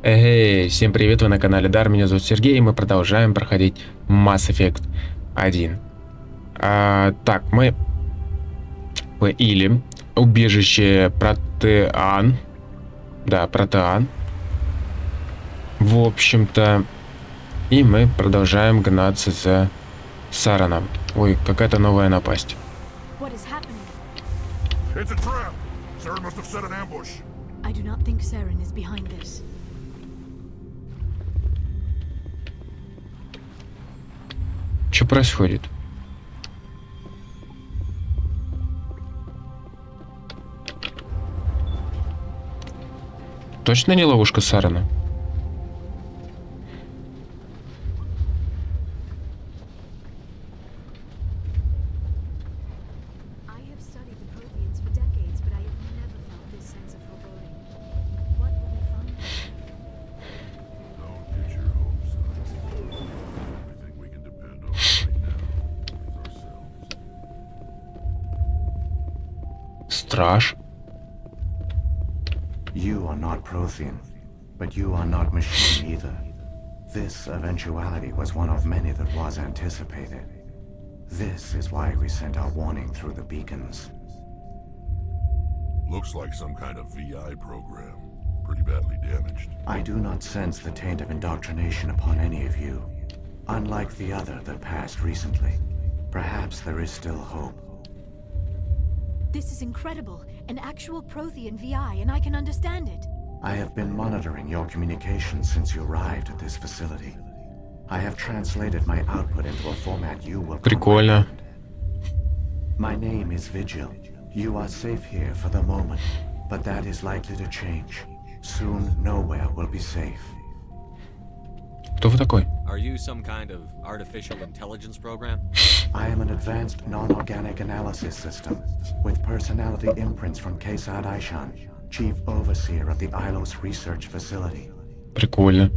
Эй, всем привет, вы на канале Дар, меня зовут Сергей, и мы продолжаем проходить Mass Effect 1. Так, мы или убежище Протеан. Да, Протеан. В общем-то, и мы продолжаем гнаться за Сараном. Ой, какая-то новая напасть. Что происходит? Точно не ловушка Сарана? Страж. You are not Prothean, but you are not machine either. This eventuality was one of many that was anticipated. This is why we sent our warning through the beacons. Looks like some kind of VI program. Pretty badly damaged. I do not sense the taint of indoctrination upon any of you. Unlike the other that passed recently. Perhaps there is still hope. This is incredible. An actual Prothean VI, and I can understand it. I have been monitoring your communications since you arrived at this facility. I have translated my output into a format you will Прикольно. comprehend. My name is Vigil. You are safe here for the moment, but that is likely to change. Soon, nowhere will be safe. Кто вы такой? Are you some kind of artificial intelligence program? I am an advanced non-organic analysis system with personality imprints from XXII, Chief Overseer of the Ilos Research Facility. Прикольно.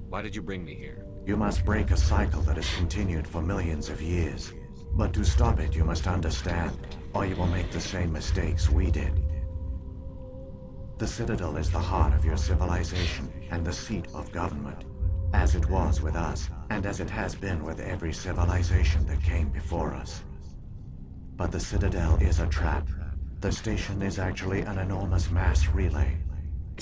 Why did you bring me here? You must break a cycle that has continued for millions of years. But to stop it, you must understand, or you will make the same mistakes we did. The Citadel is the heart of your civilization and the seat of government, as it was with us, and as it has been with every civilization that came before us. But the Citadel is a trap. The station is actually an enormous mass relay.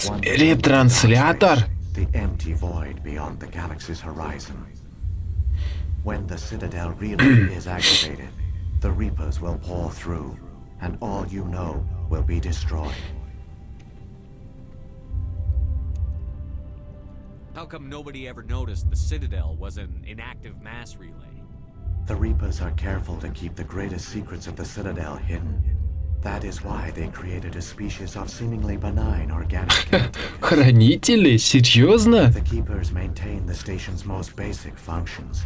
One that Ретранслятор? the empty void beyond the galaxy's horizon. When the Citadel relay is activated, the Reapers will pour through, and all you know will be destroyed. How come nobody ever noticed the Citadel was an inactive mass relay? The Reapers are careful to keep the greatest secrets of the Citadel hidden. That is why they created a species of seemingly benign organic caretakers. Хранители? Серьезно? The Keepers maintain the station's most basic functions.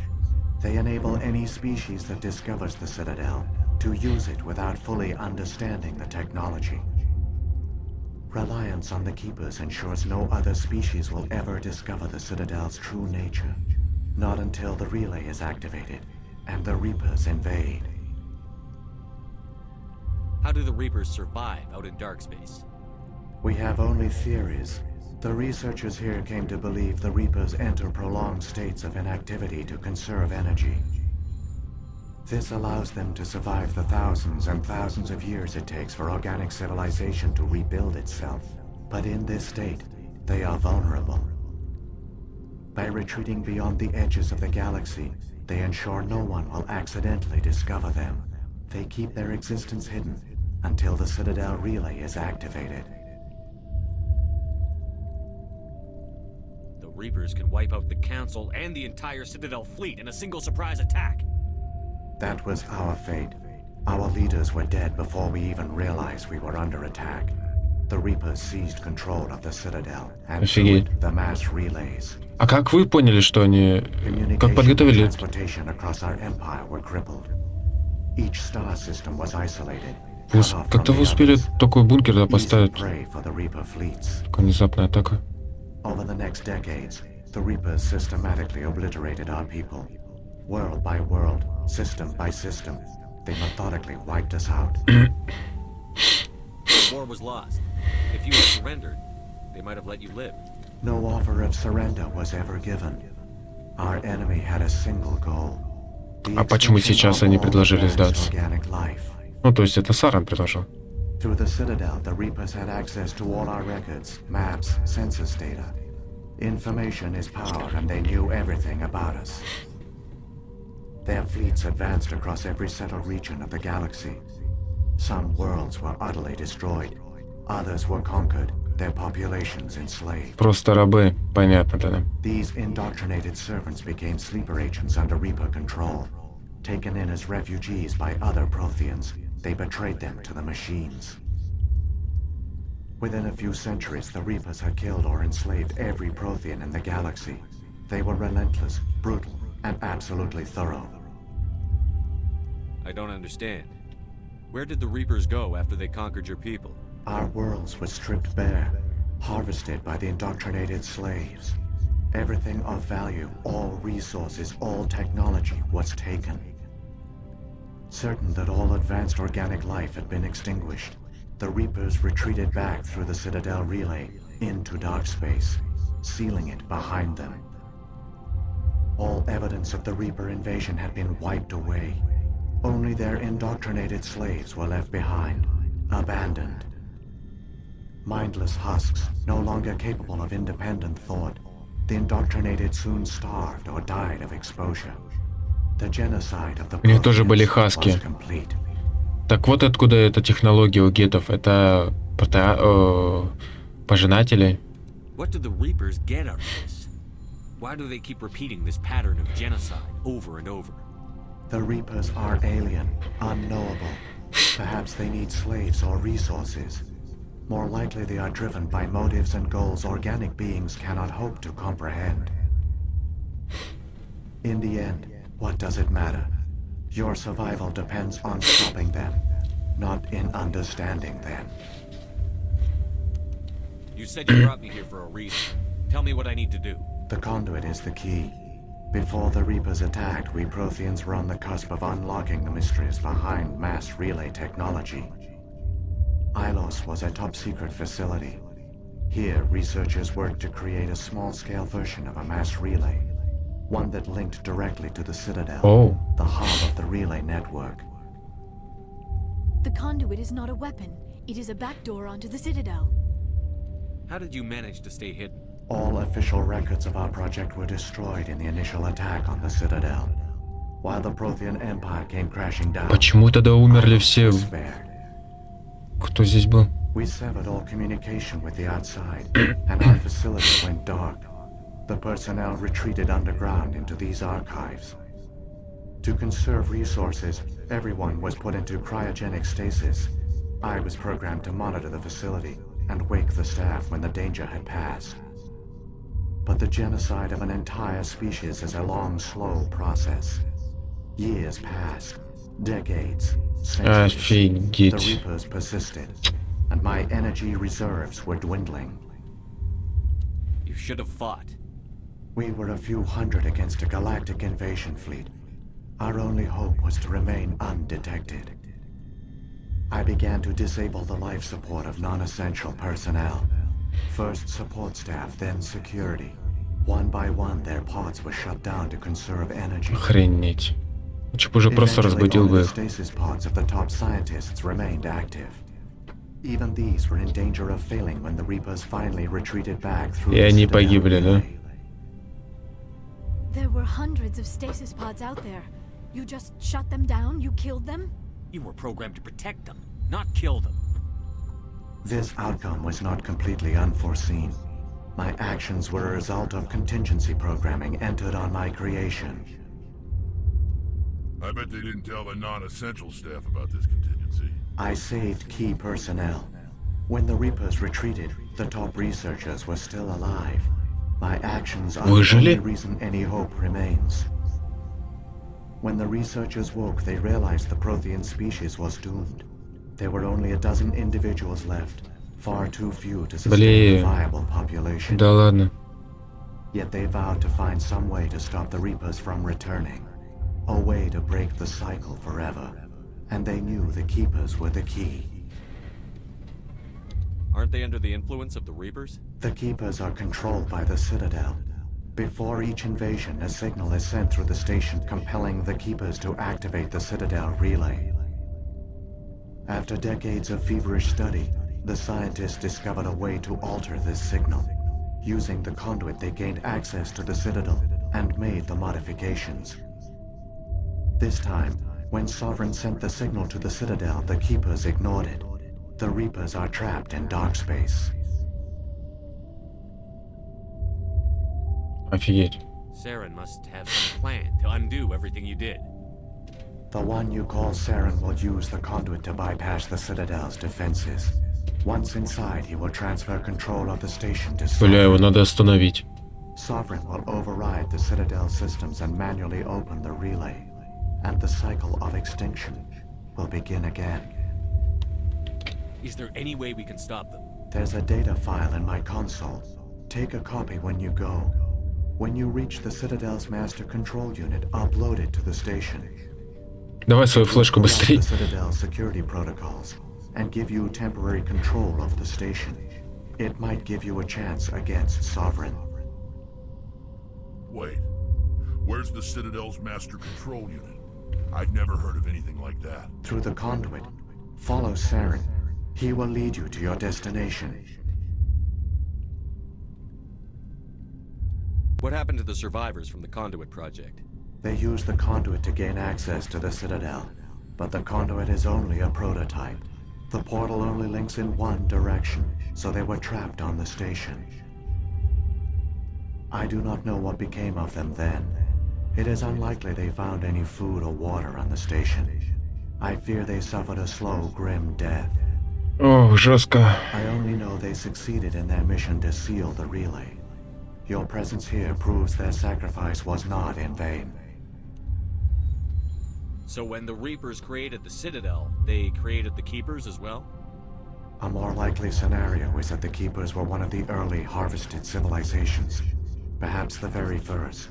They enable any species that discovers the Citadel to use it without fully understanding the technology. Reliance on the Keepers ensures no other species will ever discover the Citadel's true nature. Not until the relay is activated, and the Reapers invade. How do the Reapers survive out in dark space? We have only theories. The researchers here came to believe the Reapers enter prolonged states of inactivity to conserve energy. This allows them to survive the thousands and thousands of years it takes for organic civilization to rebuild itself. But in this state, they are vulnerable. By retreating beyond the edges of the galaxy, they ensure no one will accidentally discover them. They keep their existence hidden until the Citadel relay is activated. The Reapers can wipe out the Council and the entire Citadel fleet in a single surprise attack. That was our fate. Our leaders were dead before we even realized we were under attack. The Reapers seized control of the Citadel and through it, the mass relays. А как вы поняли, что они... Как Communication and подготовили? transportation across our empire were crippled. Each star system was isolated. cut off from Как-то the вы успели others. такой бункер Easy поставить? prey for the Reaper fleets. Такая внезапная атака. Over the next decades, the Reapers systematically obliterated our people. World by world, system by system, they methodically wiped us out. The war was lost. If you had surrendered, They might have let you live. No offer of surrender was ever given. Our enemy had a single goal. А почему сейчас они предложили сдаться? Ну, то есть это Саран предложил. Through the Citadel, the Reapers had access to all our records, maps, census data. Information is power, and they knew everything about us. Their fleets advanced across every settled region of the galaxy. Some worlds were utterly destroyed. Others were conquered, their populations enslaved. Просто рабы, понятно тогда. These indoctrinated servants became sleeper agents under Reaper control. Taken in as refugees by other Protheans, they betrayed them to the machines. Within a few centuries, the Reapers had killed or enslaved every Prothean in the galaxy. They were relentless, brutal, and absolutely thorough. I don't understand. Where did the Reapers go after they conquered your people? Our worlds were stripped bare, harvested by the indoctrinated slaves. Everything of value, all resources, all technology was taken. Certain that all advanced organic life had been extinguished, the Reapers retreated back through the Citadel relay into dark space, sealing it behind them. All evidence of the Reaper invasion had been wiped away. Only their indoctrinated slaves were left behind, abandoned. Mindless husks, no longer capable of independent thought, the indoctrinated soon starved or died of exposure. The genocide of the У них тоже были Protheans хаски. was complete. Так вот откуда эта технология у гетов. Это пожинатели. What do the Reapers get out of this? Why do they keep repeating this pattern of genocide over and over? The Reapers are alien, unknowable. Perhaps they need slaves or resources. More likely they are driven by motives and goals organic beings cannot hope to comprehend. In the end, what does it matter? Your survival depends on stopping them, not in understanding them. You said you brought me here for a reason. Tell me what I need to do. The conduit is the key. Before the Reapers attacked, we Protheans were on the cusp of unlocking the mysteries behind mass relay technology. Ilos was a top-secret facility. Here, researchers worked to create a small-scale version of a mass relay, one that linked directly to the Citadel, the hub of the relay network. The conduit is not a weapon. It is a backdoor onto the Citadel. How did you manage to stay hidden? All official records of our project were destroyed in the initial attack on the Citadel. While the Prothean Empire came crashing down, Почему тогда умерли все? spared. Кто здесь был? We severed all communication with the outside, and our facility went dark. The personnel retreated underground into these archives. To conserve resources, everyone was put into cryogenic stasis. I was programmed to monitor the facility and wake the staff when the danger had passed. But the genocide of an entire species is a long, slow process. Years passed, decades, centuries. Офигеть. The Reapers persisted, and my energy reserves were dwindling. You should have fought. We were a few hundred against a galactic invasion fleet. Our only hope was to remain undetected. I began to disable the life support of non-essential personnel. First support staff, then security. One by one, their pods were shut down to conserve energy. Охренеть. Лучше бы уже просто разбудил бы Eventually, only the их. stasis pods of the top scientists remained active. Even these were in danger of failing when the Reapers finally retreated back through И the они Citadel погибли, да? relay. There were hundreds of stasis pods out there. You just shut them down? You killed them? You were programmed to protect them, not kill them. This outcome was not completely unforeseen. My actions were a result of contingency programming entered on my creation. I bet they didn't tell the non-essential staff about this contingency. I saved key personnel. When the Reapers retreated, the top researchers were still alive. My actions are the Выжили? only reason any hope remains. When the researchers woke, they realized the Prothean species was doomed. There were only a dozen individuals left, far too few to sustain a Блин. viable population. Да ладно. Yet they vowed to find some way to stop the Reapers from returning. A way to break the cycle forever. And they knew the Keepers were the key. Aren't they under the influence of the Reapers? The Keepers are controlled by the Citadel. Before each invasion, a signal is sent through the station compelling the Keepers to activate the Citadel relay. After decades of feverish study, the scientists discovered a way to alter this signal. Using the conduit, they gained access to the Citadel and made the modifications. This time, when Sovereign sent the signal to the Citadel, the Keepers ignored it. The Reapers are trapped in dark space. Офигеть. Saren must have some plan to undo everything you did. The one you call Saren will use the conduit to bypass the Citadel's defenses. Once inside, he will transfer control of the station to Бля, его Sovereign. надо остановить. Sovereign will override the Citadel systems and manually open the relay. And the cycle of extinction will begin again. Is there any way we can stop them? There's a data file in my console. Take a copy when you go. When you reach the Citadel's master control unit, upload it to the station. Давай свою флешку Pull out быстрей. the Citadel's security protocols and give you temporary control of the station. It might give you a chance against Sovereign. Wait. Where's the Citadel's master control unit? I've never heard of anything like that. Through the conduit, follow Saren. He will lead you to your destination. What happened to the survivors from the Conduit project? They use the conduit to gain access to the Citadel, but the conduit is only a prototype. The portal only links in one direction, so they were trapped on the station. I do not know what became of them then. It is unlikely they found any food or water on the station. I fear they suffered a slow, grim death. Ох, жестко. I only know they succeeded in their mission to seal the relay. Your presence here proves their sacrifice was not in vain. So when the Reapers created the Citadel, they created the Keepers as well? A more likely scenario is that the Keepers were one of the early harvested civilizations, perhaps the very first.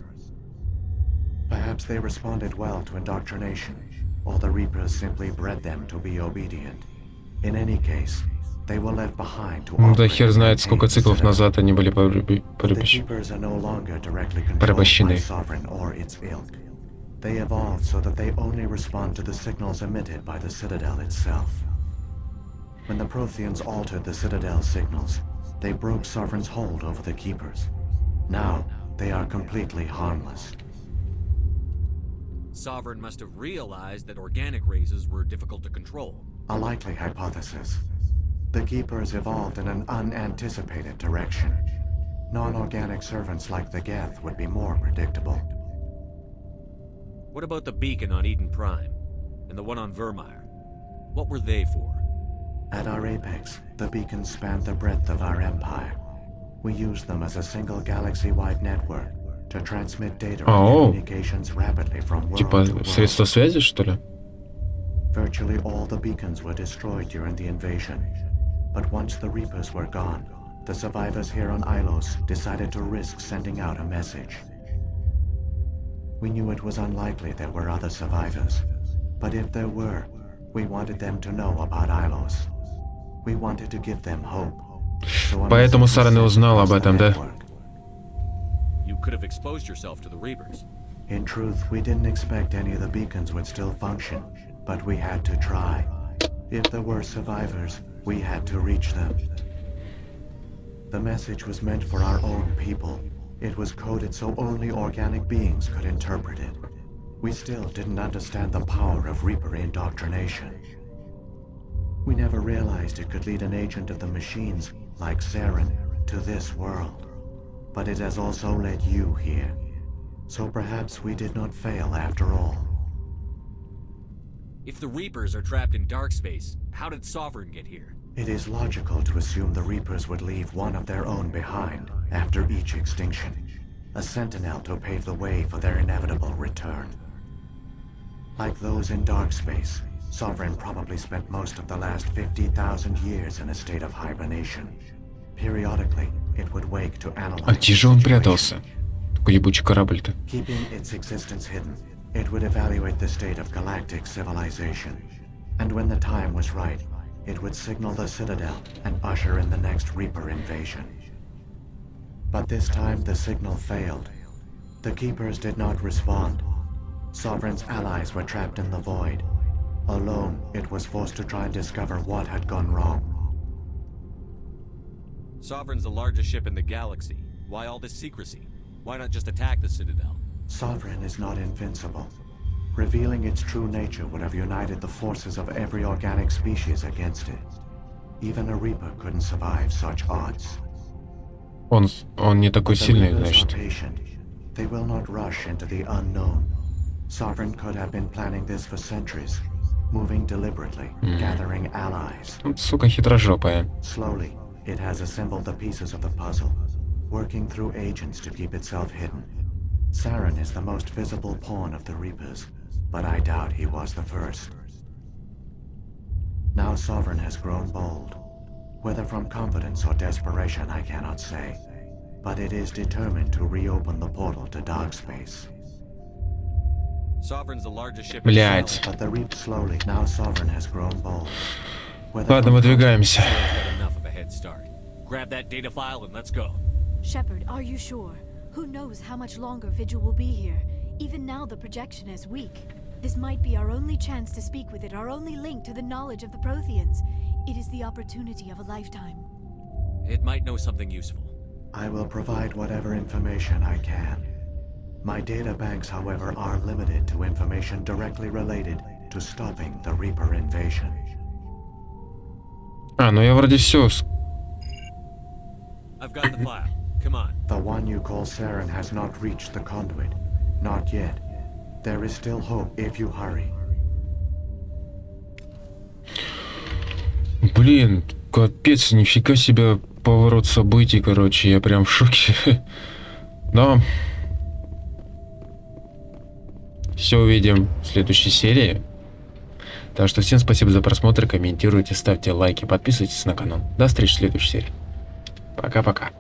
Perhaps they responded well to indoctrination, or the Reapers simply bred them to be obedient. In any case, they were left behind to Ну да operate хер and знает, maintain сколько the циклов Citadel. назад они были The Keepers are no longer directly controlled by порабощены. Sovereign or its ilk. They evolved so that they only respond to the signals emitted by the Citadel itself. When the Protheans altered the Citadel's signals, they broke Sovereign's hold over the Keepers. Now, they are completely harmless. Sovereign must have realized that organic races were difficult to control. A likely hypothesis. The Keepers evolved in an unanticipated direction. Non-organic servants like the Geth would be more predictable. What about the beacon on Eden Prime? And the one on Vermeer? What were they for? At our apex, the beacons spanned the breadth of our empire. We used them as a single galaxy-wide network to transmit data Oh. and communications rapidly from world Типа to world. средства связи, что ли? Virtually all the beacons were destroyed during the invasion. But once the Reapers were gone, the survivors here on Ilos decided to risk sending out a message. We knew it was unlikely there were other survivors. But if there were, we wanted them to know about Ilos. We wanted to give them hope. So a Поэтому message was Сарен и sent узнал across об the этом, да? network. You could have exposed yourself to the Reapers. In truth, we didn't expect any of the beacons would still function, but we had to try. If there were survivors, we had to reach them. The message was meant for our own people. It was coded so only organic beings could interpret it. We still didn't understand the power of Reaper indoctrination. We never realized it could lead an agent of the machines, like Saren, to this world. But it has also led you here. So perhaps we did not fail after all. If the Reapers are trapped in dark space, how did Sovereign get here? It is logical to assume the Reapers would leave one of their own behind after each extinction. A sentinel to pave the way for their inevitable return. Like those in dark space, Sovereign probably spent most of the last 50,000 years in a state of hibernation. Periodically, it would wake to analyze А где the же он situation. прятался? Такой ебучий корабль-то. Keeping its existence hidden, it would evaluate the state of galactic civilization. And when the time was right, it would signal the Citadel and usher in the next Reaper invasion. But this time the signal failed. The Keepers did not respond. Sovereign's allies were trapped in the void. Alone, it was forced to try and discover what had gone wrong. Sovereign's the largest ship in the galaxy. Why all this secrecy? Why not just attack the Citadel? Sovereign is not invincible. Revealing its true nature would have united the forces of every organic species against it. Even a Reaper couldn't survive such odds. Он не такой But the сильный, Reapers are значит. patient. They will not rush into the unknown. Sovereign could have been planning this for centuries, moving deliberately, gathering allies. Сука хитрожопая. Slowly, it has assembled the pieces of the puzzle, working through agents to keep itself hidden. Saren is the most visible pawn of the Reapers, but I doubt he was the first. Now Sovereign has grown bold. Whether from confidence or desperation, I cannot say. But it is determined to reopen the portal to dark space. Sovereign's the largest ship. Блять. But the Reap slowly. Now Sovereign has grown bold. Ладно, выдвигаемся. Enough of a head start. Grab that data file and let's go. Shepard, are you sure? Who knows how much longer Vigil will be here? Even now the projection is weak. This might be our only chance to speak with it, our only link to the knowledge of the Protheans. It is the opportunity of a lifetime. It might know something useful. I will provide whatever information I can. My data banks, however, are limited to information directly related to stopping the Reaper invasion. А, ну я вроде все. I've got the file. Come on. The one you call Saren has not reached the conduit. Not yet. There is still hope if you hurry. Блин, капец, нифига себе поворот событий, короче, я прям в шоке. Но все увидим в следующей серии. Так что всем спасибо за просмотр, комментируйте, ставьте лайки, подписывайтесь на канал. До встречи в следующей серии. Пока-пока.